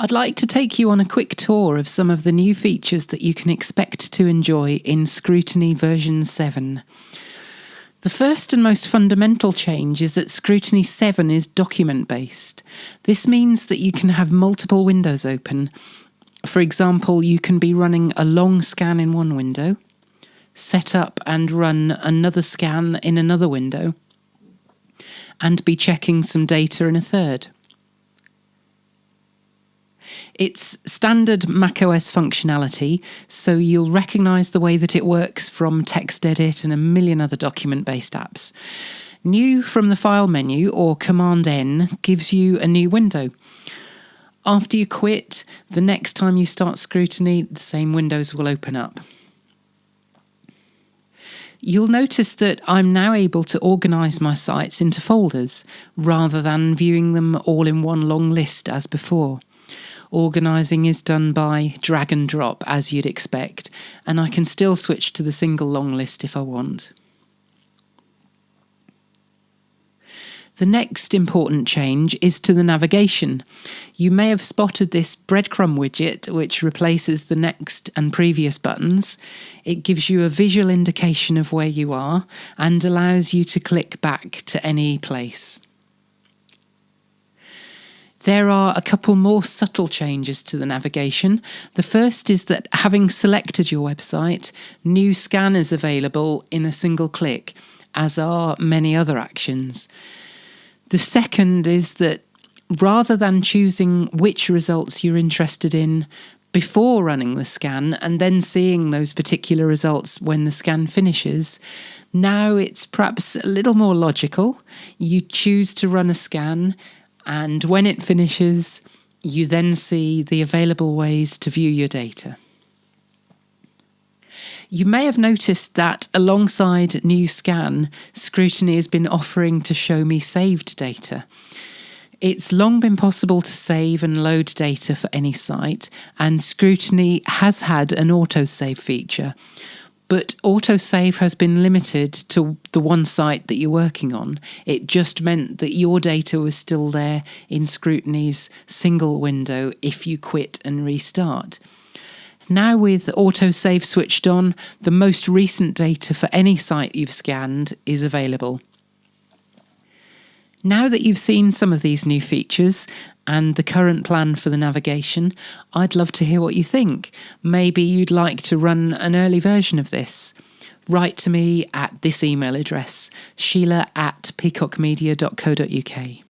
I'd like to take you on a quick tour of some of the new features that you can expect to enjoy in Scrutiny version 7. The first and most fundamental change is that Scrutiny 7 is document-based. This means that you can have multiple windows open. For example, you can be running a long scan in one window, set up and run another scan in another window, and be checking some data in a third. It's standard macOS functionality, so you'll recognise the way that it works from TextEdit and a million other document-based apps. New from the File menu, or Command-N, gives you a new window. After you quit, the next time you start Scrutiny, the same windows will open up. You'll notice that I'm now able to organise my sites into folders, rather than viewing them all in one long list as before. Organising is done by drag and drop, as you'd expect, and I can still switch to the single long list if I want. The next important change is to the navigation. You may have spotted this breadcrumb widget, which replaces the next and previous buttons. It gives you a visual indication of where you are and allows you to click back to any place. There are a couple more subtle changes to the navigation. The first is that having selected your website, new scan is available in a single click, as are many other actions. The second is that rather than choosing which results you're interested in before running the scan and then seeing those particular results when the scan finishes, now it's perhaps a little more logical. You choose to run a scan, and when it finishes, you then see the available ways to view your data. You may have noticed that alongside New Scan, Scrutiny has been offering to show me saved data. It's long been possible to save and load data for any site, and Scrutiny has had an autosave feature. But autosave has been limited to the one site that you're working on. It just meant that your data was still there in Scrutiny's single window if you quit and restart. Now with autosave switched on, the most recent data for any site you've scanned is available. Now that you've seen some of these new features and the current plan for the navigation, I'd love to hear what you think. Maybe you'd like to run an early version of this. Write to me at this email address, sheila@peacockmedia.co.uk.